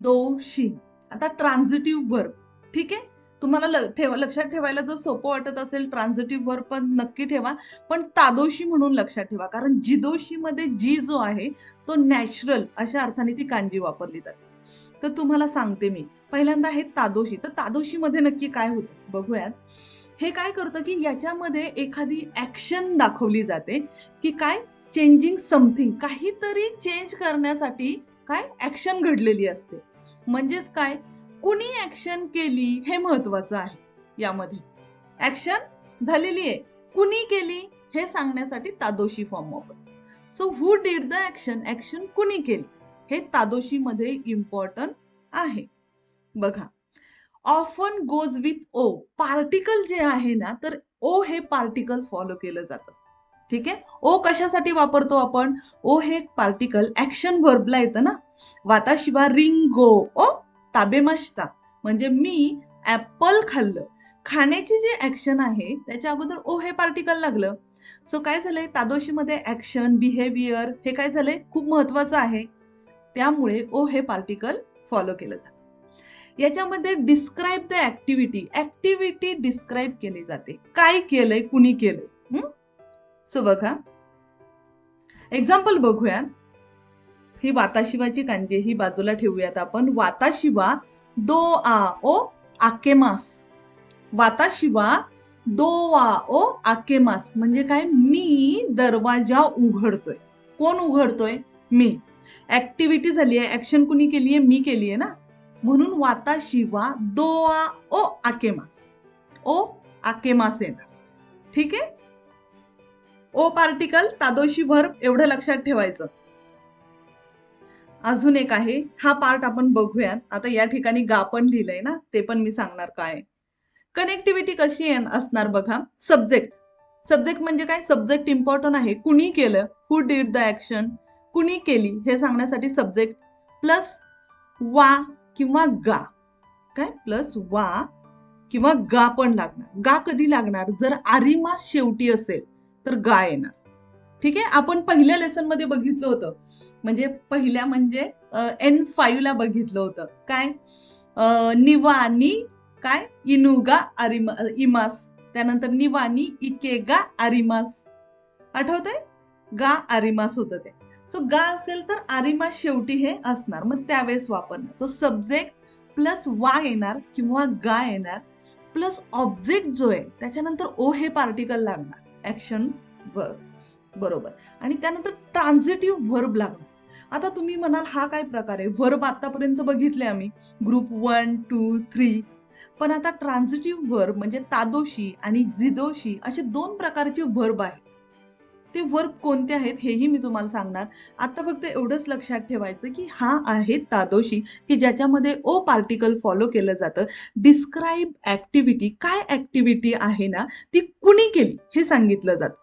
दोशी. आता ट्रान्झिटिव्ह वर्ब, ठीक आहे. तुम्हाला लक्षात ठेवायला जर सोपं वाटत असेल ट्रान्झिटिव्ह वर्ब पण नक्की ठेवा. पण तादोशी म्हणून लक्षात ठेवा. कारण जिदोशी मध्ये जी जो आहे तो नॅचरल अशा अर्थाने ती कांजी वापरली जाते. तर तुम्हाला सांगते मी. पहिल्यांदा आहे तादोशी. तर तादोशी मध्ये नक्की काय होतं बघूयात. हे काय करतं की याच्यामध्ये एखादी ऍक्शन दाखवली जाते की काय चेंजिंग समथिंग, काहीतरी चेंज करण्यासाठी काय ऍक्शन घडलेली असते. म्हणजेच काय, कुणी ऍक्शन केली हे महत्वाचं आहे यामध्ये. ऍक्शन झालेली आहे, कुणी केली हे सांगण्यासाठी तादोशी फॉर्म वापरतो. So who did the action, action कुणी केली हे तादोशी मध्ये इम्पॉर्टंट आहे. बघा, ऑफन गोज विथ ओ, पार्टिकल जे आहे ना, तर ओ हे पार्टिकल फॉलो केलं जातं. ठीक आहे. ओ कशासाठी वापरतो आपण, ओ हे पार्टिकल ऍक्शन व्हर्बला येतं ना. वाताशिवा रिंगो ओ ताबेमाश्ता, म्हणजे मी ऍपल खाल्लं. खाण्याची जी ऍक्शन आहे त्याच्या अगोदर ओ हे पार्टिकल लागलं. सो काय झालंय, तादोशी मध्ये ऍक्शन बिहेवियर हे काय झालंय खूप महत्वाचं आहे. त्यामुळे ओ हे पार्टिकल फॉलो केलं जातं. याच्यामध्ये describe the activity, activity describe केली जाते. काय केलंय, कुणी केलंय. सो बघा, एक्झाम्पल बघूया. ही वाताशिवाची कांजी ही बाजूला ठेवूयात आपण. वाताशिवा दो आ ओ आकेमास. वाताशिवा दो आ ओ आकेमास म्हणजे काय, मी दरवाजा उघडतोय. कोण उघडतोय, मी. ऍक्टिव्हिटी झाली आहे, ऍक्शन कुणी केली आहे, मी केली आहे ना. म्हणून वाताशिवा दो आ ओ आकेमास, ओ आकेमास येणार. ठीक आहे. ओ पार्टिकल तादोशी व्हर्ब एवढं लक्षात ठेवायचं. अजून एक आहे, हा पार्ट आपण बघूयात. आता या ठिकाणी गा पण लिहिलंय ना, ते पण मी सांगणार काय. कनेक्टिव्हिटी कशी असणार बघा. सब्जेक्ट, सब्जेक्ट म्हणजे काय, सब्जेक्ट इम्पॉर्टंट आहे. कुणी केलं, हु डिड द ऍक्शन, कुणी केली हे सांगण्यासाठी सब्जेक्ट प्लस वा किंवा गा. काय प्लस वा किंवा गा पण लागणार. गा कधी लागणार, जर आरिमास शेवटी असेल तर गा येणार. ठीक आहे. आपण पहिल्या लेसन मध्ये बघितलं होतं, म्हणजे पहिल्या म्हणजे N5 ला बघितलं होतं काय, निवानी काय इनुगा इमास, त्यानंतर निवानी इकेगा आरिमास. आठवतंय, गा आरिमास होतं ते. सो गा असेल तर आरिमास शेवटी हे असणार, मग त्यावेळेस वापरणार. तो सब्जेक्ट प्लस वा येणार किंवा गा येणार प्लस ऑब्जेक्ट जो आहे त्याच्यानंतर ओ हे पार्टिकल लागणार ऍक्शन वर्ब. बरोबर. आणि त्यानंतर ट्रान्झिटिव्ह व्हर्ब लागणार. आता तुम्ही म्हणाल हा काय प्रकार आहे, व्हर्ब आतापर्यंत बघितले आम्ही ग्रुप 1, 2, 3. पण आता ट्रान्झिटिव्ह व्हर्ब म्हणजे तादोशी आणि जिदोशी असे दोन प्रकारचे व्हर्ब आहेत. ते वर्ब कोणते आहेत हेही मी तुम्हाला सांगणार. आता फक्त एवढंच लक्षात ठेवायचं की हा आहे तादोशी, की ज्याच्यामध्ये ओ पार्टिकल फॉलो केलं जातं. डिस्क्राईब ऍक्टिव्हिटी, काय ऍक्टिव्हिटी आहे ना ती कुणी केली हे सांगितलं जातं.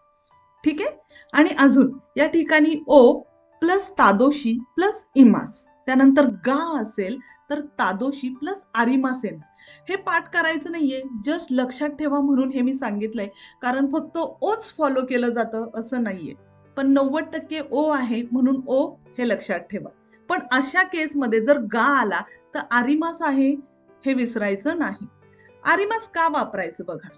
ठीक आहे. आणि अजून या ठिकाणी ओ प्लस तादोशी प्लस इमास, त्यानंतर गा असेल तर तादोशी प्लस आरिमास येणार. हे पाठ करायचं नाहीये, जस्ट लक्षात ठेवा म्हणून हे मी सांगितलंय. कारण फक्त ओच फॉलो केलं जातं असं नाहीये, पण 90% ओ आहे म्हणून ओ हे लक्षात ठेवा. पण अशा केसमध्ये जर गा आला तर आरिमास आहे हे विसरायचं नाही. आरिमास का वापरायचं बघा.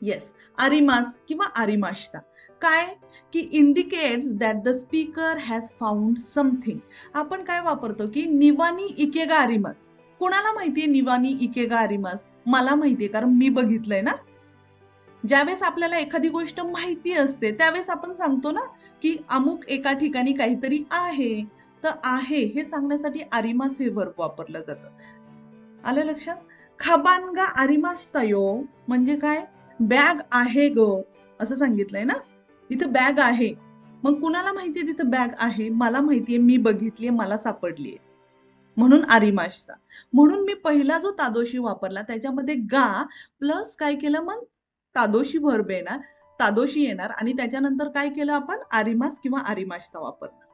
येस, आरिमास किंवा आरिमाश्ता काय, की indicates that the speaker has found something. आपण काय वापरतो की निवानी इकेगा आरिमास. कोणाला माहितीये निवानी इकेगा आरिमास, मला माहितीये कारण मी बघितलंय ना. ज्यावेळेस आपल्याला एखादी गोष्ट माहिती असते त्यावेळेस आपण सांगतो ना की अमुक एका ठिकाणी काहीतरी आहे, तर आहे हे सांगण्यासाठी आरिमास हे वर्ब वापरलं जातं. आलं लक्षात. खबानगा आरिमास्तायो म्हणजे काय, बॅग आहे ग असं सांगितलंय ना. इथं बॅग आहे, मग कुणाला माहितीये तिथं बॅग आहे, मला माहितीये, मी बघितलीये, मला सापडलीये, म्हणून आरिमाश्ता. म्हणून मी पहिला जो तादोशी वापरला त्याच्यामध्ये गा प्लस काय केलं, मग तादोशी व्हर्ब येणार, तादोशी येणार आणि त्याच्यानंतर काय केलं आपण, आरिमास किंवा आरिमाश्ता वापरणार.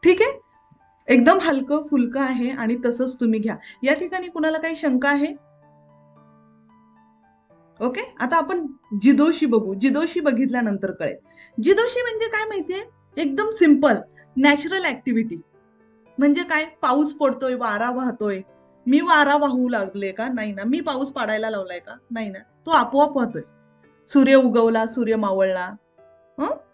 ठीक आहे. एकदम हलकं फुलकं आहे आणि तसंच तुम्ही घ्या. या ठिकाणी कुणाला काही शंका आहे? ओके. आता आपण जिदोशी बघू. जिदोशी बघितल्यानंतर कळेल. जिदोशी म्हणजे काय माहितीये, एकदम सिंपल, नॅचरल ऍक्टिव्हिटी. म्हणजे काय? पाऊस पडतोय, वारा वाहतोय. मी वारा वाहू लागले का? नाही ना. मी पाऊस पाडायला लावलाय का? नाही ना. तो आपोआप होतोय. सूर्य उगवला, सूर्य मावळला.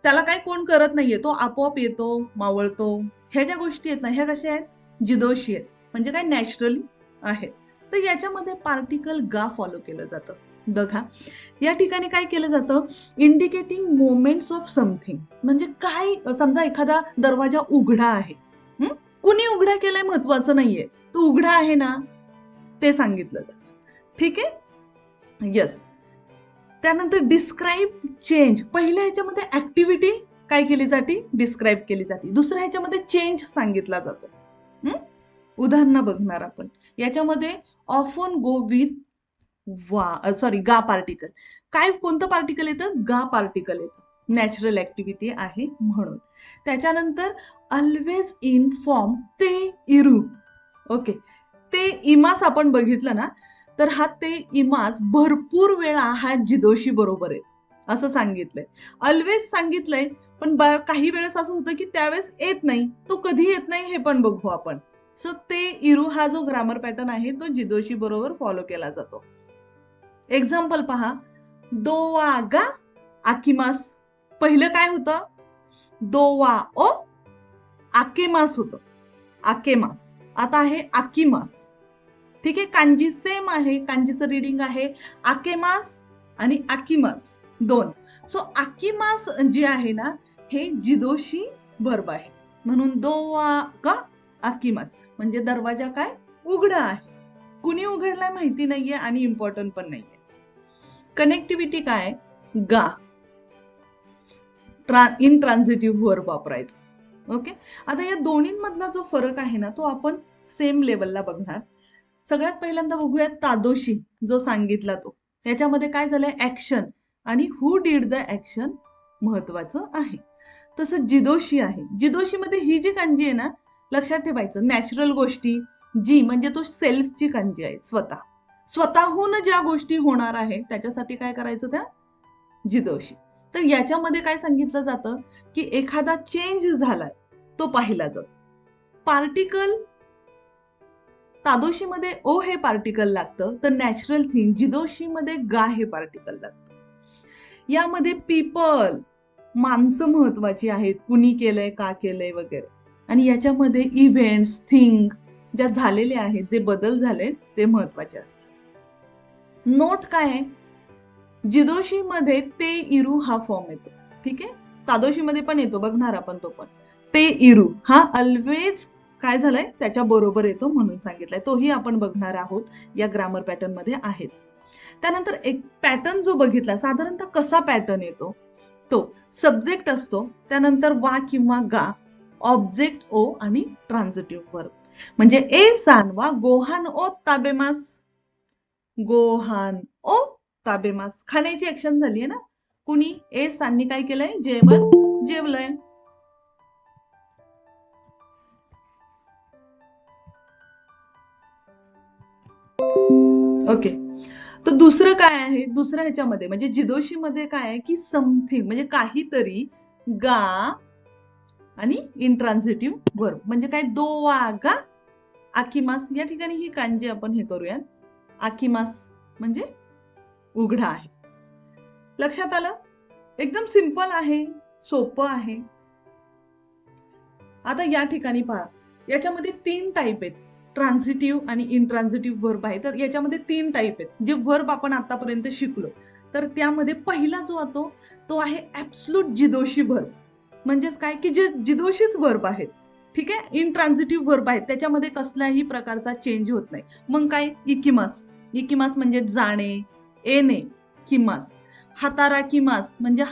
त्याला काही कोण करत नाहीये. तो आपोआप येतो, मावळतो. ह्या ज्या गोष्टी आहेत ना, ह्या कशा आहेत? जिदोषी आहेत. म्हणजे काय? नॅचरली आहेत. तर याच्यामध्ये पार्टिकल गा फॉलो केलं जातं. बघा, या ठिकाणी काय केलं जातं? Indicating moments of something. म्हणजे काय? समजा एखादा दरवाजा उघडा आहे. कुणी उघडा केलाय महत्वाचं नाहीये. तो उघडा आहे ना, ते सांगितलं जातं. ठीक आहे? येस. त्यानंतर डिस्क्राईब चेंज. पहिल्या ह्याच्यामध्ये ऍक्टिव्हिटी काय केली जाते? डिस्क्राईब केली जाते. दुसऱ्या ह्याच्यामध्ये चेंज सांगितला जातो. उदाहरणं बघणार आपण. याच्यामध्ये ऑफन गो विथ गा पार्टिकल. काय? कोणतं पार्टिकल येतं? गा पार्टिकल येतं. नॅचरल ऍक्टिव्हिटी आहे म्हणून. त्याच्यानंतर ऑलवेज इन फॉर्म ते इरू. ओके. ते इमास आपण बघितलं ना, तर हा ते इमास भरपूर वेळा हा जिदोशी बरोबर आहे असं सांगितलंय. ऑलवेज सांगितलंय, पण काही वेळेस असं होतं की त्यावेळेस येत नाही. तो कधी येत नाही हे पण बघू आपण. सो ते इरू हा जो ग्रामर पॅटर्न आहे तो जिदोशी बरोबर फॉलो केला जातो. एक्झाम्पल पहा. दोवा गा आकिमास. पहिलं काय होतं? दोवा ओ आकेमास होतं. आकेमास. आता आहे आकिमास. ठीक आहे. कांजी सेम आहे. कांजीचं रीडिंग आहे आकेमास आणि आकिमास 2. सो आकिमास जे आहे ना, हे जिदोशी वर्ब आहे. म्हणून दोवा गा आकिमास म्हणजे दरवाजा काय? उघडा आहे. कुणी उघडलाय माहिती नाहीये आणि इम्पॉर्टंट पण नाहीये. कनेक्टिव्हिटी काय? गा. इन ट्रान्झिटिव्ह वर्ब वापरायचं. ओके. आता या दोन्हींमधला जो फरक आहे ना, तो आपण सेम लेवलला बघणार. सगळ्यात पहिल्यांदा बघूया तादोशी जो सांगितला तो. याच्यामध्ये काय झालंय? ऍक्शन आणि हु डीड द ऍक्शन महत्वाचं आहे. तसं जिदोशी आहे. जिदोशी मध्ये ही जी कांजी आहे ना, लक्षात ठेवायचं, नॅचरल गोष्टी. जी म्हणजे तो सेल्फची कांजी आहे. स्वतःहून ज्या गोष्टी होणार आहे त्याच्यासाठी काय करायचं? त्या जिदोशी. तर याच्यामध्ये काय सांगितलं जातं की एखादा चेंज झालाय तो पाहिला जातो. पार्टिकल तादोशी मध्ये ओ हे पार्टिकल लागतं, तर नॅचरल थिंग जिदोशी मध्ये गा हे पार्टिकल लागतं. यामध्ये पीपल, माणसं महत्वाची आहेत. कुणी केलंय, का केलंय वगैरे. आणि याच्यामध्ये इव्हेंट्स, थिंग ज्या झालेल्या आहेत, जे बदल झाले ते महत्वाचे असतात. नोट काय आहे? जिदोशी मध्ये ते इरू हा फॉर्म येतो. ठीक आहे. तादोशी मध्ये पण येतो, बघणार आपण तो पण. ते इरू हा ऑलवेज काय झालंय? त्याच्या बरोबर येतो म्हणून सांगितलंय. तोही आपण बघणार आहोत. या ग्रामर पॅटर्न मध्ये आहेत. त्यानंतर एक पॅटर्न जो बघितला, साधारणतः कसा पॅटर्न येतो? तो सब्जेक्ट असतो, त्यानंतर वा किंवा गा, ऑब्जेक्ट ओ आणि ट्रान्झिटिव्ह वर्ब. म्हणजे ए सान वा गोहान ओ ताबेमास. गोहान ओ ताबेमास. खाण्याची ऍक्शन झालीये ना. कुणी? ए सांनी काय केलंय? जेवण जेवलंय. ओके. तर दुसरं काय आहे? दुसऱ्या ह्याच्यामध्ये म्हणजे जिदोशी मध्ये काय आहे की समथिंग म्हणजे काहीतरी गा आणि इंट्रान्झिटिव्ह वर्ब. म्हणजे काय? दोवा गा आकिमास. या ठिकाणी ही कांजी आपण हे करूया. आकिमास म्हणजे उघडा आहे. लक्षात आलं? एकदम सिंपल आहे, सोपं आहे. आता या ठिकाणी पहा, याच्यामध्ये 3 टाईप आहेत. ट्रान्झिटिव्ह आणि इंट्रान्झिटिव्ह वर्ब आहे. तर याच्यामध्ये 3 टाईप आहेत. जे वर्ब आपण आतापर्यंत शिकलो. तर त्यामध्ये पहिला जो होतो तो आहे ऍब्सोल्यूट जिदोशी वर्ब. म्हणजेच काय की जे जिदोशीच वर्ब आहेत. ठीक आहे. इंट्रान्झिटिव्ह वर्ब आहेत. त्याच्यामध्ये कसल्याही प्रकारचा चेंज होत नाही. मग काय? इकिमास. इकिमास म्हणजे जाणे, येणे, किमास. हातारा किमास म्हणजे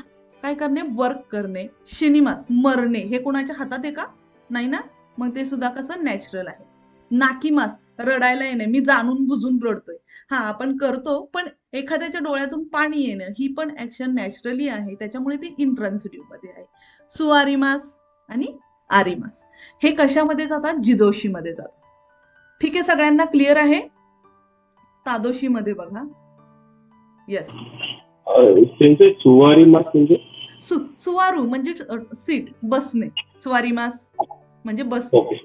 काय करणे? वर्क करणे. शिनिमास मरणे. हे कोणाच्या हातात आहे का? नाही ना. मग ते सुद्धा कसं? नॅचरल आहे. नाकीमास रडायला येणे. मी जाणून बुजून रडतोय. हा आपण करतो, पण एखाद्याच्या डोळ्यातून पाणी येणं ही पण ऍक्शन नॅचरली आहे. त्याच्यामुळे ते इंट्रान्झिटिव्ह मध्ये आहे. सुआरिमास आणि आरिमास हे कशामध्ये जातात? जिदोशी मध्ये जातात. ठीक आहे. सगळ्यांना क्लिअर आहे? तादोशी मध्ये बघा. येस. सुवारीमास म्हणजे सुवारू म्हणजे सीट, बसणे. स्वारीमास म्हणजे बसणे. ओके.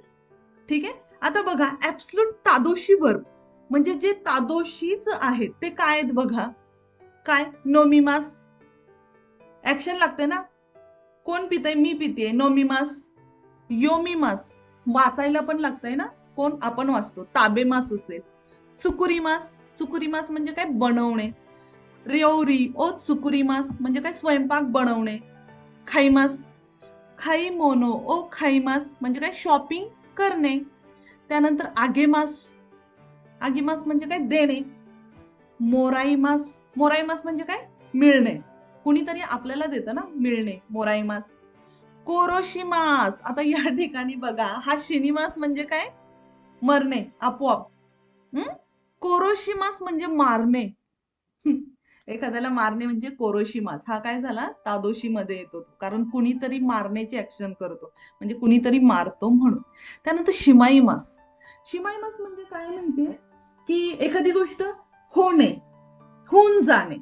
ठीक आहे. आता बघा ऍब्सोल्यूट तादोशी वर्ब म्हणजे जे तादोशीच आहेत ते काय आहेत बघा. काय नोमिमास ऍक्शन लागते ना. कोण पितय? मी पितेय. नोमिमास. योमिमास वाचायला पण लागतंय ना. कोण? आपण वाचतो. ताबेमास असेल. चुकुरीमास. चुकुरीमास म्हणजे काय? बनवणे. रिओरी ओ चुकुरीमास म्हणजे काय? स्वयंपाक बनवणे. खाईमास. खाईमोनो ओ खाईमास म्हणजे काय? शॉपिंग करणे. त्यानंतर आगेमास. आगेमास म्हणजे काय? देणे. मोराईमास. मोराईमास म्हणजे काय? मिळणे. कुणीतरी आपल्याला देतं ना मिळणे. मोराईमास. कोरोशिमास. आता या ठिकाणी बघा हा शिनिमास म्हणजे काय? मरणे आपोआप. कोरोशिमास म्हणजे मारणे. एखाद्याला मारणे म्हणजे कोरोशिमास. हा काय झाला? तादोशी मध्ये येतो कारण कुणीतरी मारण्याची ऍक्शन करतो म्हणजे कुणीतरी मारतो म्हणून. त्यानंतर शिमाईमास. शिमाईमास म्हणजे काय म्हणते की एखादी गोष्ट होणे, होऊन जाणे,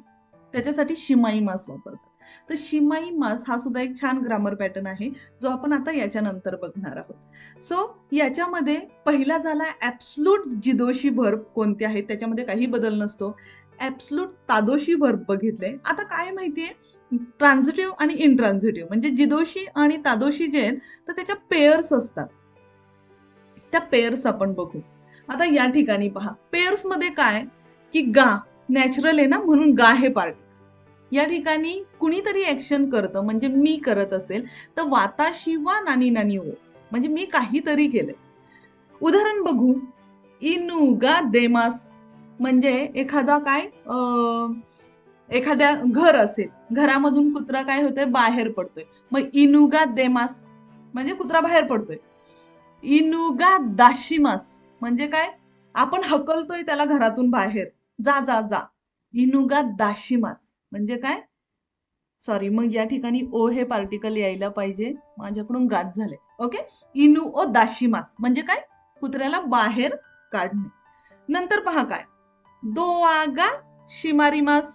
त्याच्यासाठी शिमाईमास वापरतात. तर शिमाईमास हा सुद्धा एक छान ग्रामर पॅटर्न आहे जो आपण आता याच्यानंतर बघणार आहोत. सो याच्यामध्ये पहिला झाला ऍब्सोल्यूट जिदोशी वर्ब कोणते आहेत त्याच्यामध्ये काही बदल नसतो. ऍब्सोल्यूट तादोशी वर्ब बघितले. आता काय माहितीये ट्रान्झिटिव्ह आणि इनट्रान्झिटिव्ह म्हणजे जिदोशी आणि तादोशी जे आहेत तर त्याच्या पेयर्स असतात. त्या पेयर्स आपण बघू. आता या ठिकाणी पहा पेयर्स मध्ये काय की गा नॅचरल आहे ना म्हणून गा हे पार्टिकल. या ठिकाणी कुणीतरी ऍक्शन करतं म्हणजे मी करत असेल तर वाताशी वा नानी नानी ओ म्हणजे मी काहीतरी केलंय. उदाहरण बघू. इनुगा देमास म्हणजे एखादा काय एखाद्या घर असेल घरामधून कुत्रा काय होतोय बाहेर पडतोय मग इनुगा देमास म्हणजे कुत्रा बाहेर पडतोय. इनुगा दाशिमास म्हणजे काय? आपण हकलतोय त्याला घरातून बाहेर. जा जा जा. इनुगा दाशिमास म्हणजे काय? सॉरी मग या ठिकाणी ओ हे पार्टिकल यायला पाहिजे. माझ्याकडून गात झाले. ओके. इनु ओ दाशिमास म्हणजे काय? कुत्र्याला बाहेर काढणे. नंतर पहा काय दोआगा शिमारिमास.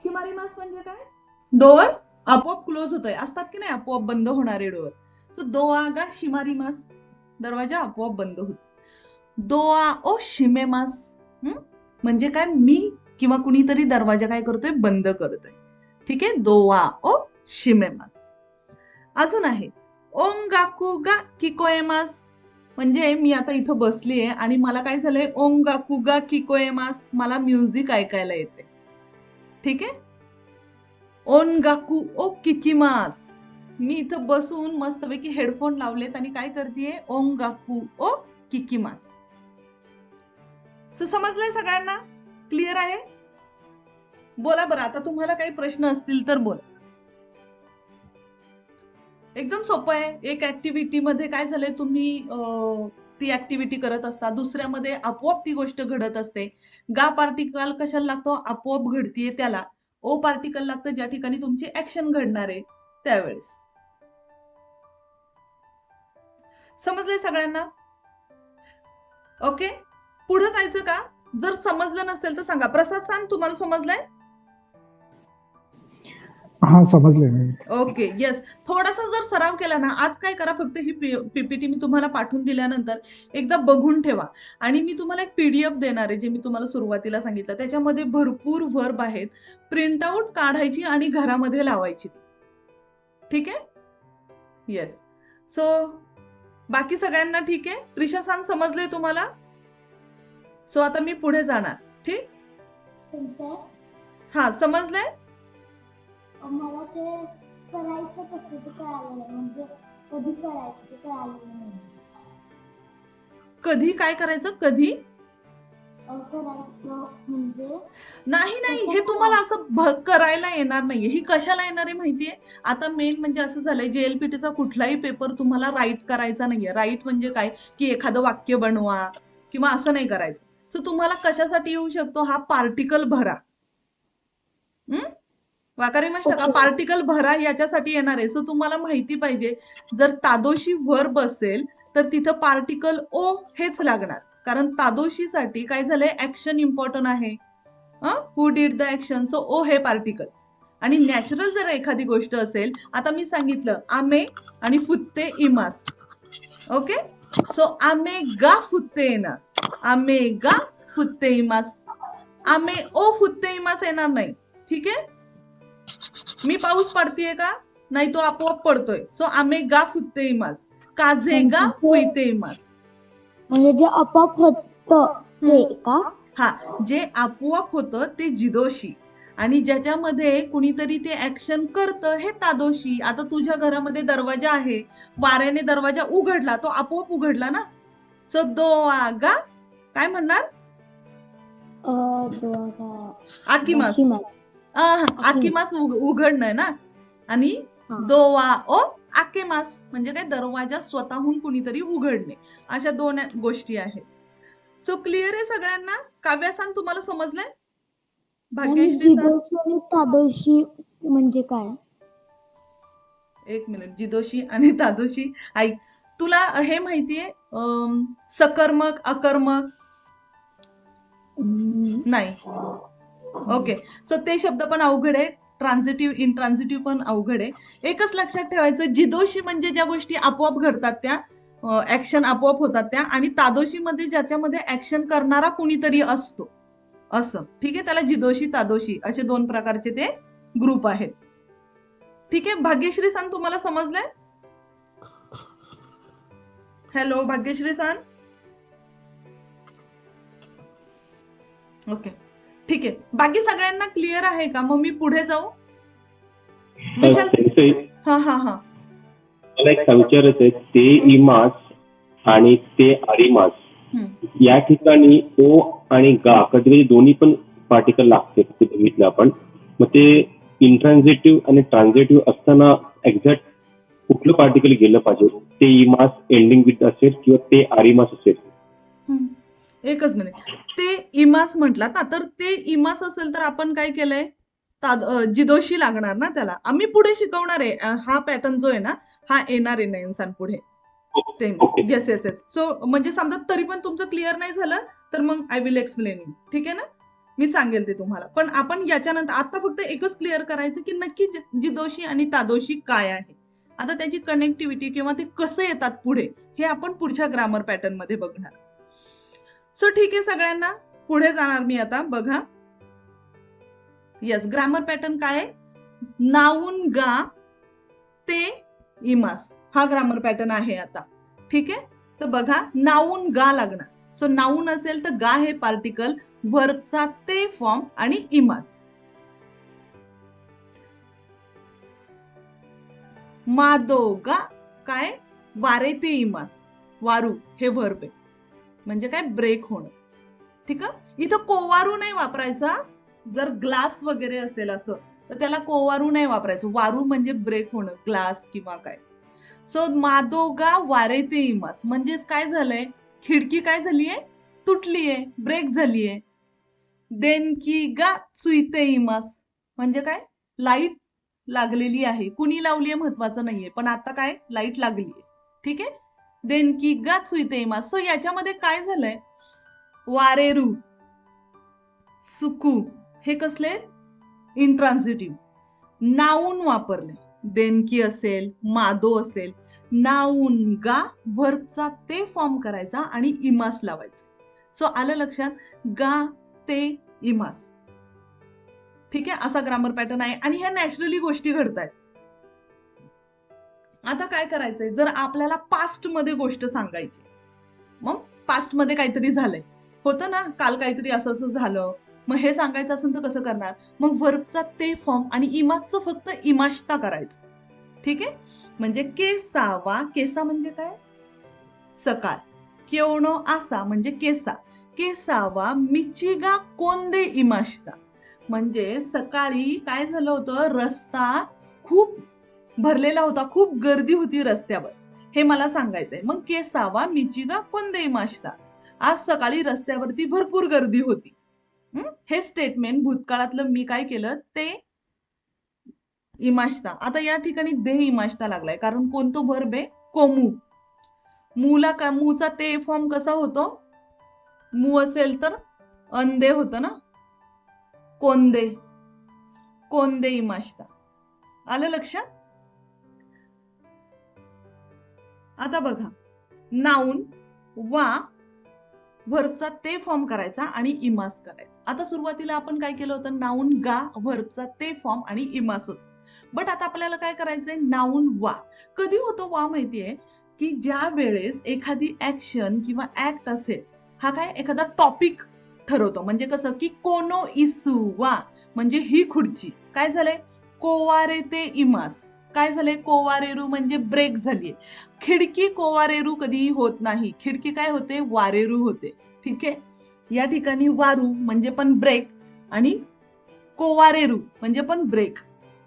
शिमारिमास म्हणजे काय? डोअर आपोआप क्लोज होतोय. असतात की नाही आपोआप बंद होणारे डोअर. सो दोआगा शिमारिमास दरवाजा आपोआप बंद होतो. दोआ ओ शिमेमास म्हणजे काय? मी किंवा कुणीतरी दरवाजा काय करतोय? बंद करतोय. ठीक आहे. दोआ ओ शिमेमास. अजून आहे ओंगाकुगा किकोएमास म्हणजे मी आता इथं बसलीये आणि मला काय झालंय ओंगाकुगा किकोएमास मला म्युझिक ऐकायला येते. ठीक आहे. ओनगाकू ओ किकिमास मी इथं बसून मस्तपैकी हेडफोन लावलेत आणि काय करतेय ओंगाकू ओ किकिमास. समजलंय सगळ्यांना? क्लिअर आहे? बोला बरं आता तुम्हाला काही प्रश्न असतील तर बोला. एकदम सोपं आहे. एक ऍक्टिव्हिटी मध्ये काय झालंय तुम्ही ती ऍक्टिव्हिटी करत असता दुसऱ्यामध्ये आपोआप ती गोष्ट घडत असते. गा पार्टिकल कशाला लागतो? आपोआप घडतीये त्याला. ओ पार्टिकल लागतं ज्या ठिकाणी तुमची ऍक्शन घडणार आहे त्यावेळेस. समजलंय सगळ्यांना? ओके. पुढे जायचं का? जर समजलं नसेल तर सांगा. प्रसाद सांग तुम्हाला समजलंय? हा समजले. Okay yes. थोडासा जर सराव केला ना आज काय करा फक्त ही पीपीटी मी तुम्हाला पाठवून दिल्यानंतर एकदा बघून ठेवा आणि मी तुम्हाला एक पीडीएफ देणार आहे जे मी तुम्हाला सुरुवातीला सांगितलं त्याच्यामध्ये भरपूर वर्ब आहेत. प्रिंटआउट काढायची आणि घरामध्ये लावायची. ठीक आहे. येस. सो बाकी सगळ्यांना ठीक आहे? प्रिशा सांग समजलंय तुम्हाला? सो आता मी पुढे जाणार. ठीक. हा समजलंय? मला ते करायचं कसं ते कळालं नाही म्हणजे कधी करायचं ते कळालं नाही. कधी काय करायचं? कधी करायचं म्हणजे नाही हे तुम्हाला असं करायला येणार नाहीये. ही कशाला येणार आहे माहितीये? आता मेन म्हणजे असं झालंय जेएलपीटीचा कुठलाही पेपर तुम्हाला राईट करायचा नाहीये. राईट म्हणजे काय की एखादं वाक्य बनवा किंवा असं नाही करायचं. सो तुम्हाला कशासाठी येऊ शकतो हा पार्टिकल भरा. वाकारी मस्त का पार्टिकल भरा याच्यासाठी येणार आहे. सो तुम्हाला माहिती पाहिजे जर तादोशी वर्ब असेल तर तिथं पार्टिकल ओ हेच लागणार कारण तादोशीसाठी काय झालंय ऍक्शन इम्पॉर्टंट आहे. Who did the action so ओ हे पार्टिकल. आणि नॅचरल जर एखादी गोष्ट असेल आता मी सांगितलं आमे आणि फुत्ते इमास. ओके. सो आमे गा फुत्ते येणार, आमे गा फुत्ते इमास, आमे ओ फुत्ते इमास येणार नाही. ठीक आहे, मी पाऊस पडतीये का, नाही तो आपोआप पडतोय. सो आमे गा फुत्ते इमास, काझे गा फुईते इमास. म्हणजे जे आपोआप होतं ते का? हा, जे आपोआप होतं ते जिदोशी आणि ज्याच्यामध्ये कुणीतरी ते ऍक्शन करतं हे तादोशी. आता तुझ्या घरामध्ये दरवाजा आहे, वाऱ्याने दरवाजा उघडला, तो आपोआप उघडला ना. सो दो आगा काय म्हणणार, आकिमास. आकिमास उघडणं ना, आणि दोवा ओ आकेमास म्हणजे काय, दरवाजा स्वतःहून कुणीतरी उघडणे. अशा दोन गोष्टी आहेत. सो क्लिअर आहे सगळ्यांना. काव्यासान तुम्हाला समजलंय? भाग्यश्री सर, जिदोशी आणि तादोशी म्हणजे काय? एक मिनिट. जिदोशी आणि तादोशी, ऐक, तुला हे माहितीये सकर्मक अकर्मक? नाही. ओके, सो ते शब्द पण अवघड आहे. ट्रान्झिटिव्ह इंट्रान्झिटिव्ह पण अवघड आहे. एकच लक्षात ठेवायचं, जिदोशी म्हणजे ज्या गोष्टी आपोआप घडतात त्या, ऍक्शन आपोआप होतात त्या, आणि तादोशी मध्ये ज्याच्यामध्ये ऍक्शन करणारा कुणीतरी असतो असं. ठीक आहे, त्याला जिदोशी तादोशी असे दोन प्रकारचे ते ग्रुप आहेत. ठीक आहे, भाग्यश्री सान तुम्हाला समजलंय? हॅलो भाग्यश्री सान. ओके, ठीक आहे. बाकी सगळ्यांना क्लिअर आहे का? मग मी पुढे जाऊ. विशाल, हा हा हा, मला एक विचारायचं आहे, ते इमास आणि ते आरिमास या ठिकाणी ओ आणि गा कधी कधी दोन्ही पण पार्टिकल लागते ते बघितलं आपण. मग ते इंट्रान्झिटिव्ह आणि ट्रान्झिटिव्ह असताना एक्झॅक्ट कुठलं पार्टिकल गेलं पाहिजे? ते इमास एंडिंग विथ असेल किंवा ते आरिमास असेल? एकच मिनिट. ते इमास म्हटलात ना, तर ते इमास असेल तर आपण काय केलंय, जिदोशी लागणार ना त्याला. आम्ही पुढे शिकवणार आहे. हा पॅटर्न जो आहे ना, हा येणार आहे ना इन्सान पुढे. ते येस येस येस. सो म्हणजे समजा तरी पण तुमचं क्लिअर नाही झालं तर मग आय विल एक्सप्लेन यू. ठीक आहे ना, मी सांगेल ते तुम्हाला. पण आपण याच्यानंतर आता फक्त एकच क्लिअर करायचं की नक्की जिदोशी आणि तादोशी काय आहे. आता त्याची कनेक्टिव्हिटी किंवा ते कसं येतात पुढे, हे आपण पुढच्या ग्रामर पॅटर्न मध्ये बघणार. सो ठीक आहे सगळ्यांना, पुढे जाणार मी आता. बघा, यस, ग्रामर पॅटर्न काय आहे, नाऊन गा ते इमास, हा ग्रामर पॅटर्न आहे आता. ठीक आहे, तर बघा, नाऊन गा लागणार. सो नाऊन असेल तर गा हे पार्टिकल, व्हर्बचा ते फॉर्म आणि इमास. मादोगा काय, वारे ते इमास, वारू हे व्हर्ब आहे, म्हणजे काय, ब्रेक होणं. ठीक आहे, इथं कोवारू नाही वापरायचा. जर ग्लास वगैरे असेल असं तर त्याला कोवारू नाही वापरायचं. वारू म्हणजे ब्रेक होणं, ग्लास किंवा काय. सो मादोगा वारे ते इमास म्हणजेच काय झालंय, खिडकी काय झालीये, तुटलीये, ब्रेक झालीये. देनकी गा सुईते इमास म्हणजे काय, लाईट लागलेली आहे. कुणी लावलीये महत्वाचं नाहीये, पण आता काय, लाईट लागलीये. ठीक आहे, देनकी गा सुईते इमास. सो याच्यामध्ये काय झालंय, वारेरू सुकू हे कसले, इंट्रान्झिटिव्ह. नाऊन वापरले, देनकी असेल, मादो असेल, नाऊन गा व्हर्बचा ते फॉर्म करायचा आणि इमास लावायचा. सो आलं लक्षात, गा ते इमास. ठीक आहे, असा ग्रामर पॅटर्न आहे आणि ह्या नॅचरली गोष्टी घडतायत. आता काय करायचंय, जर आपल्याला पास्ट मध्ये गोष्ट सांगायची, मग पास्ट मध्ये काहीतरी झालंय, होतं ना, काल काहीतरी असं असं झालं, मग हे सांगायचं असेल तर कसं करणार, मग व्हर्बचा ते फॉर्म आणि इमासचं फक्त इमाशता करायचं. ठीक आहे, म्हणजे केसावा, केसा म्हणजे काय, सकाळ, केवणो आसा म्हणजे केसा, केसावा मिचिगा कोंदे इमाशता म्हणजे सकाळी काय झालं होतं, रस्ता खूप भरलेला होता, खूप गर्दी होती रस्त्यावर, हे मला सांगायचंय. मग केसावा मिचिगा कोंदे इमाशता, आज सकाळी रस्त्यावरती भरपूर गर्दी होती. हे स्टेटमेंट भूतकाळातलं मी काय केलं ते इमाशता. आता या ठिकाणी दे इमाशता लागलाय, कारण कोणतो व्हर्ब आहे, कोमू. मूला का, मूचा ते फॉर्म कसा होतो, मू असेल तर अंदे होतं ना, कोंदे, कोंदे इमाशता. आलं लक्षात? आता बघा, नाऊन वा व्हर्बचा ते फॉर्म करायचा आणि इमास करायचा. आता सुरुवातीला आपण काय केलं होतं, नाऊन गा व्हर्बचा ते फॉर्म आणि इमास होत. बट आता आपल्याला काय करायचंय, नाऊन वा. कधी होतो वा माहितीये, की ज्या वेळेस एखादी ऍक्शन किंवा ऍक्ट असेल, हा काय एखादा टॉपिक ठरवतो. म्हणजे कसं की कोनो इसू वा म्हणजे ही खुर्ची, काय झालंय कोवारे ते इमास, काय झालंय कोवारेरू म्हणजे ब्रेक झालीये. खिडकी कोवारेरू कधीही होत नाही, खिडकी काय होते वारेरू होते. ठीक आहे, या ठिकाणी वारू म्हणजे पण ब्रेक आणि कोवारेरू म्हणजे पण ब्रेक.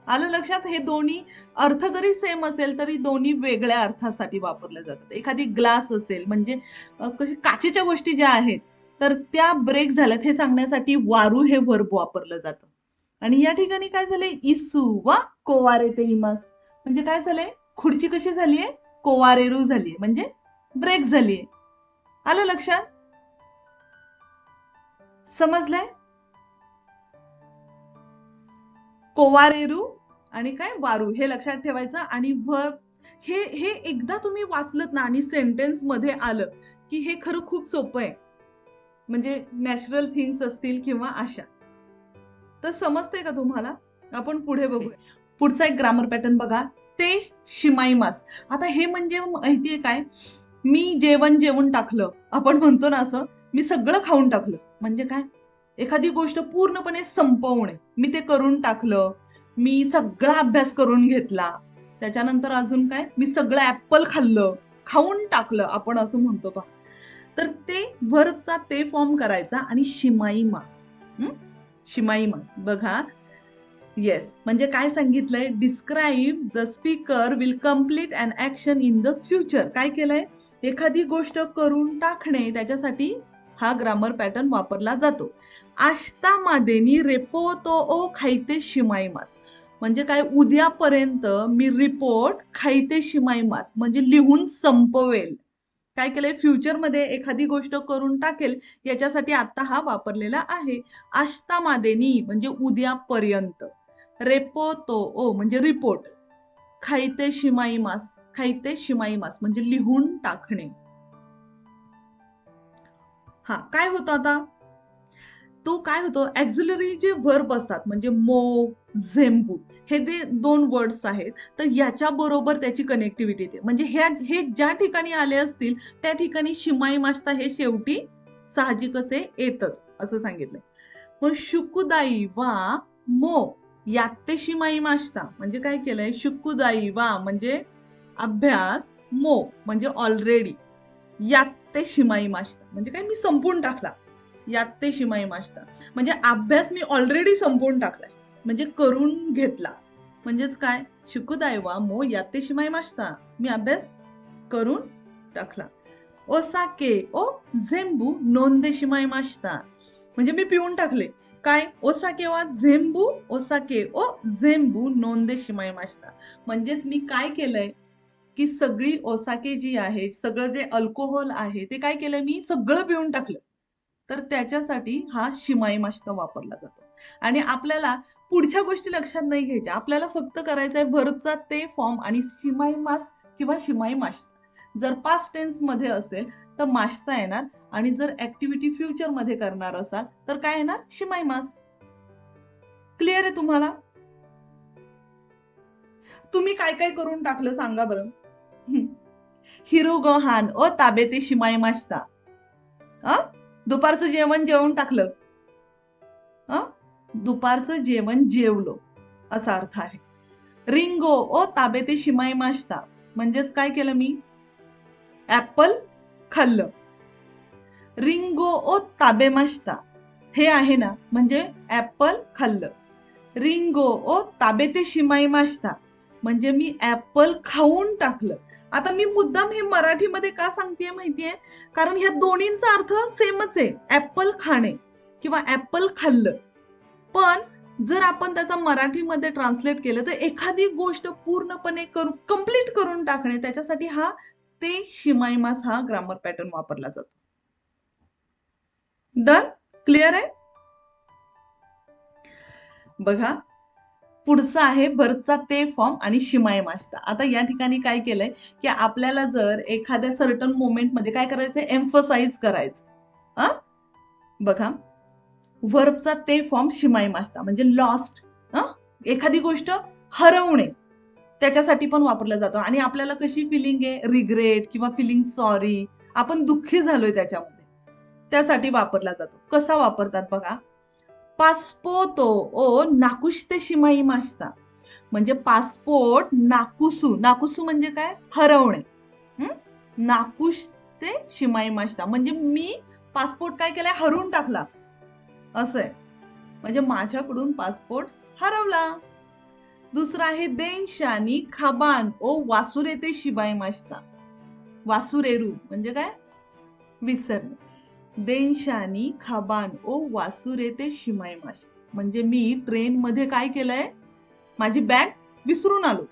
आलं लक्षात? हे दोन्ही अर्थ जरी सेम असेल तरी दोन्ही वेगळ्या अर्थासाठी वापरले जातात. एखादी ग्लास असेल म्हणजे कशी काचेच्या गोष्टी ज्या आहेत तर त्या ब्रेक झाल्यात हे सांगण्यासाठी वारू हे वर्ब वापरलं जातं. आणि या ठिकाणी काय झालंय, इसू वा कोवारे ते इमास म्हणजे काय झालंय, खुर्ची कशी झालीये कोवारेरू झालीये म्हणजे ब्रेक झालीये. आलं लक्षात? समजलंय? कोवारेरू आणि काय वारू हे लक्षात ठेवायचं. आणि वर्ब हे हे एकदा तुम्ही वाचलत ना आणि सेंटेन्स मध्ये आलं की हे खरं खूप सोपं आहे. म्हणजे नॅचरल थिंग्स असतील किंवा अशा, तर समजतंय का तुम्हाला? आपण पुढे बघूया. पुढचा एक ग्रामर पॅटर्न बघा, ते शिमाईमास. आता हे म्हणजे माहितीये काय, मी जेवण जेवून टाकलं, आपण म्हणतो ना असं, मी सगळं खाऊन टाकलं. म्हणजे काय, एखादी गोष्ट पूर्णपणे संपवणे, मी ते करून टाकलं. मी सगळा अभ्यास करून घेतला. त्याच्यानंतर अजून काय, मी सगळं ऍपल खाल्लं, खाऊन टाकलं, आपण असं म्हणतो पहा. तर ते व्हर्बचा ते फॉर्म करायचा आणि शिमाईमास. शिमाईमास बघा. येस, म्हणजे काय सांगितलंय, describe the speaker will complete an action in the future. काय केलंय, एखादी गोष्ट करून टाकणे, त्याच्यासाठी हा ग्रामर पॅटर्न वापरला जातो. आष्ता मादेनी रेपोतो ओ खायते शिमाईमास म्हणजे काय, उद्यापर्यंत मी रिपोर्ट खायते शिमाईमास म्हणजे लिहून संपवेल. काय केलंय, फ्युचर मध्ये एखादी गोष्ट करून टाकेल याच्यासाठी आता हा वापरलेला आहे. आष्ता मादेनी म्हणजे उद्यापर्यंत, रेपोतो ओ म्हणजे रिपोर्ट, खायते शिमाईमास, खायते शिमाईमास म्हणजे लिहून टाकणे. हा काय होतं आता, तो काय होतो, ऍक्झिलरी जे वर्ब असतात म्हणजे मो, झेम्बू, हे जे दोन वर्ड्स आहेत, तर याच्या बरोबर त्याची कनेक्टिव्हिटी येते. म्हणजे हे ज्या ठिकाणी आले असतील त्या ठिकाणी शिमाई मास्ता हे शेवटी साहजिकच येतच असं सांगितलंय. मग शुकुदाई वा मो याते शिमाई मास्ता म्हणजे काय केलंय, शुकुदाई वा म्हणजे अभ्यास, मो म्हणजे ऑलरेडी, याते शिमाई मास्ता म्हणजे काय, मी संपून टाकला. याते शिमाई मास्ता म्हणजे अभ्यास मी ऑलरेडी संपवून टाकलाय, म्हणजे करून घेतला. म्हणजेच काय, शुकुदायवा मो याते शिमाई मास्ता, मी अभ्यास करून टाकला. ओसाके ओ झेंबू नोंदे शिमाई मास्ता म्हणजे मी पिऊन टाकले. काय, ओसाके वा झेंबू, ओसाके ओ झेंबू नोंदे शिमाई मास्ता म्हणजेच मी काय केलंय की सगळी ओसाके जी आहे, सगळं जे अल्कोहोल आहे ते काय केलंय, मी सगळं पिऊन टाकलं. तर त्याच्यासाठी हा शिमाई मास्ता वापरला जातो. आणि आपल्याला पुढच्या गोष्टी लक्षात नाही घ्यायच्या, आपल्याला फक्त करायचा आहे व्हर्बचा ते फॉर्म आणि शिमाई मास किंवा शिमाई मास्ता. जर पास्ट टेन्स मध्ये असेल तर मास्ता येणार आणि जर ऍक्टिव्हिटी फ्युचर मध्ये करणार असाल तर काय येणार, शिमाई मास. क्लिअर आहे तुम्हाला? तुम्ही काय काय करून टाकलं सांगा बरं. हिरो गोहान ओ ताबे ते शिमाई मास्ता. दुपारचं जेवण जेवून टाकलं, दुपारचं जेवण जेवलो असा अर्थ आहे. रिंगो ओ ताबे ते शिमाई मास्ता म्हणजेच काय केलं, मी ऍपल खाल्लं. रिंगो ओ ताबे मास्ता हे आहे ना, म्हणजे ऍपल खाल्लं. रिंगो ओ ताबे ते शिमाई मास्ता म्हणजे मी ऍपल खाऊन टाकलं. आता मी मुद्दाम हे मराठीमध्ये का सांगतेय माहितीये, कारण ह्या दोन्हींचा अर्थ सेमच आहे, ऍपल खाणे किंवा ऍपल खाल्लं. पण जर आपण त्याचा मराठीमध्ये ट्रान्सलेट केलं तर एखादी गोष्ट पूर्णपणे कम्प्लीट करून टाकणे, त्याच्यासाठी हा ते शिमाईमास हा ग्रामर पॅटर्न वापरला जातो. डन? क्लिअर आहे? बघा, पुढचा आहे व्हर्बचा ते फॉर्म आणि शिमाई मास्ता. आता या ठिकाणी काय केलंय की आपल्याला जर एखाद्या सर्टन मोमेंटमध्ये काय करायचंय, एम्फसाइज करायचं. अ बघा, व्हर्बचा ते फॉर्म शिमाई मास्ता म्हणजे लॉस्ट, एखादी गोष्ट हरवणे, त्याच्यासाठी पण वापरलं जातं. आणि आपल्याला कशी फिलिंग आहे, रिग्रेट किंवा फिलिंग सॉरी, आपण दुःखी झालोय त्याच्यामध्ये, त्यासाठी वापरला जातो. कसा वापरतात बघा, पासपोर्टो ओ नाकुशते शिमाई मास्ता म्हणजे पासपोर्ट नाकुसू, नाकुसू म्हणजे काय, हरवणे. नाकुशते शिमाई मास्ता म्हणजे मी पासपोर्ट काय केलाय, हरवून टाकला, असं आहे. म्हणजे माझ्याकडून पासपोर्ट हरवला. दुसरा आहे देनशानी खाबान ओ वासुरेते शिबाई मास्ता. वासुरेरू म्हणजे काय, विसरणे. देनशानी खाबान ओ वासुरेते शिमाई मास्ता म्हणजे मी ट्रेन मध्ये काय केलंय, माझी बॅग विसरून आलो.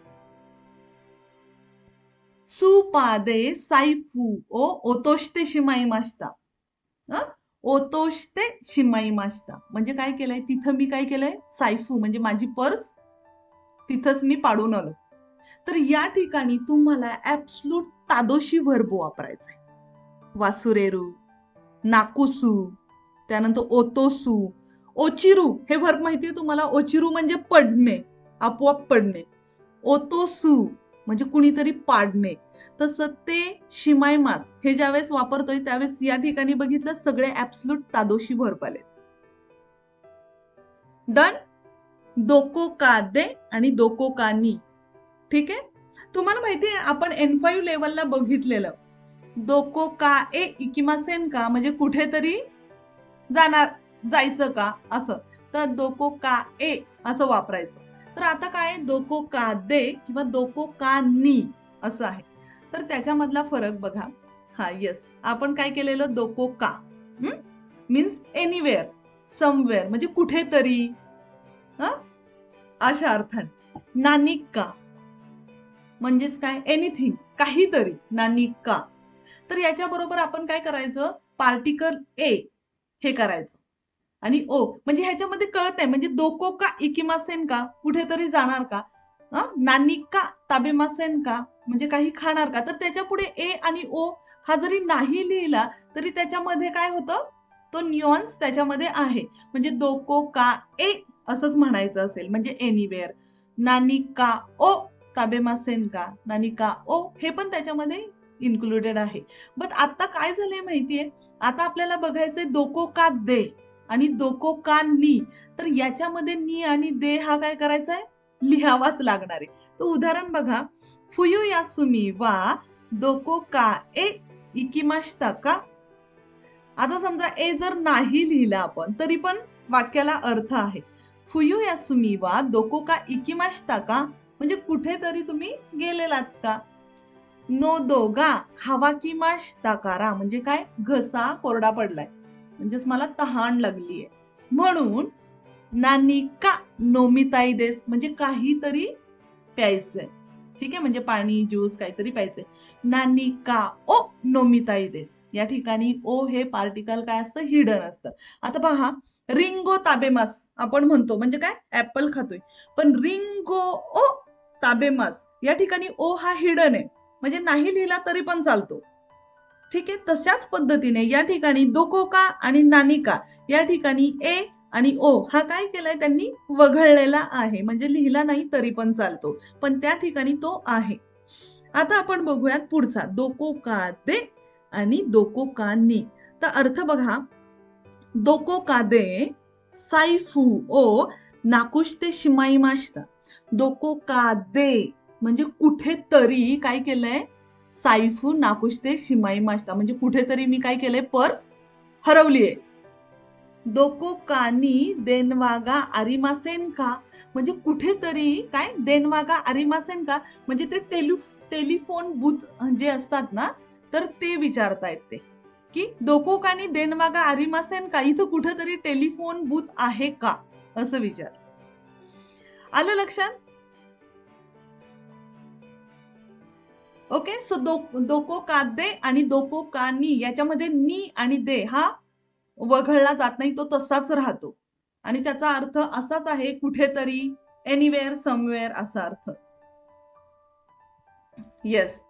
सुपादे सायफू ओ ओतोशते शिमाई मास्ता. ओतोशते शिमाई मास्ता म्हणजे काय केलंय, तिथं मी काय केलंय, सायफू म्हणजे माझी पर्स तिथंच मी पाडून आलो. तर या ठिकाणी तुम्हाला ऍब्सोल्यूट तादोशी व्हर्ब वापरायचा आहे. वासुरेरू, नाकुसू, त्यानंतर ओतोसू, ओचिरू हे व्हर्ब माहितीये तुम्हाला. ओचिरू म्हणजे पडणे, आपोआप पडणे. ओतोसू म्हणजे कुणीतरी पाडणे. तसं ते शिमायमास हे ज्यावेळेस वापरतोय त्यावेळेस या ठिकाणी बघितलं सगळे ऍब्सोल्यूट तादोशी व्हर्ब आले. डन. दोको का दे आणि दोको का नी. ठीक आहे. तुम्हाला माहितीये आपण N5 लेवलला बघितलेलं, दोको का ए इकिमासेन का म्हणजे कुठेतरी जायचं का, असं. तर दोको का ए असं वापरायचं. तर आता काय, दोको का दे किंवा दोको का नी असं आहे. तर त्याच्यामधला फरक बघा. हा येस, आपण काय केलेलं, दोको का मीन्स एनिवेअर, समवेअर म्हणजे कुठेतरी, अशा अर्थाने. नानिका म्हणजेच काय, एनिथिंग, काहीतरी, नानिका. तर याच्या बरोबर आपण काय करायचं, पार्टिकल ए हे करायचं आणि ओ म्हणजे ह्याच्यामध्ये कळत नाही, म्हणजे दोको का इकिमासेन का कुठेतरी जाणार का, नानिका ताबेमासेन का म्हणजे काही खाणार का. तर त्याच्या पुढे ए आणि ओ हा जरी नाही लिहिला तरी त्याच्यामध्ये काय होतं, तो न्यूअन्स त्याच्यामध्ये आहे. म्हणजे दोको का ए असंच म्हणायचं असेल म्हणजे एनिवेअर. नानिका ओ ताबेमासेन का, नानिका ओ हे पण त्याच्यामध्ये इन्क्लुडेड आहे. बट आता काय झालंय माहितीये, आता आपल्याला बघायचंय दोको का दे आणि दोको का नी. तर याच्यामध्ये नी आणि दे हा काय करायचा आहे, लिहावाच लागणार आहे. तर उदाहरण बघा, फुयू यासुमी वा दोको का ए इकिमाशिता का. आता समजा ए जर नाही लिहिला आपण तरी पण वाक्याला अर्थ आहे. फुयू यासुमी वा दोको का इकिमाशिता का म्हणजे कुठेतरी तुम्ही गेलेलात का. नो गा खावाकिमाशिता कारा म्हणजे काय, घसा कोरडा पडलाय म्हणजेच मला तहान लागलीये. म्हणून नानिका नोमिताई देस म्हणजे काहीतरी प्यायचंय. ठीक आहे, म्हणजे पाणी, ज्यूस काहीतरी प्यायचंय. नानिका ओ नोमिताई देस, या ठिकाणी ओ हे पार्टिकल काय असतं, हिडन असतं. आता पहा, रिंगो ताबेमास आपण म्हणतो म्हणजे काय, ऍपल खातोय. पण रिंगो ओ ताबेमास या ठिकाणी ओ हा हिडन आहे म्हणजे नाही लिहिला तरी पण चालतो. ठीक आहे. तशाच पद्धतीने या ठिकाणी दोकोका आणि नानिका या ठिकाणी ए आणि ओ हा काय केलाय त्यांनी, वगळलेला आहे म्हणजे लिहिला नाही तरी पण चालतो, पण त्या ठिकाणी तो आहे. आता आपण बघूयात पुढचा, दोको का दे आणि दोको का नी. तर अर्थ बघा, दोको का दे सायफू ओ नाकुशते शिमाई माशिता. दोको का दे म्हणजे कुठेतरी काय केलंय, सायफू नाकुशते शिमाई माशिता म्हणजे कुठेतरी मी काय केलंय, पर्स हरवलीये. दोको कानी देनवागा आरिमासेन का म्हणजे कुठेतरी काय, देनवागा आरिमासेन का म्हणजे ते टेलिफोन बूथ जे असतात ना, तर ते विचारतायत ते की दोको कानी देनवागा आरिमासेन का, इथं कुठेतरी टेलिफोन बूथ आहे का असं विचार. आलं लक्षात. ओके. सो दोको का दे आणि दोको का नी याच्यामध्ये नी आणि दे हा वगळला जात नाही, तो तसाच राहतो आणि त्याचा अर्थ असाच आहे, कुठेतरी, एनिवेअर समवेअर असा अर्थ. येस.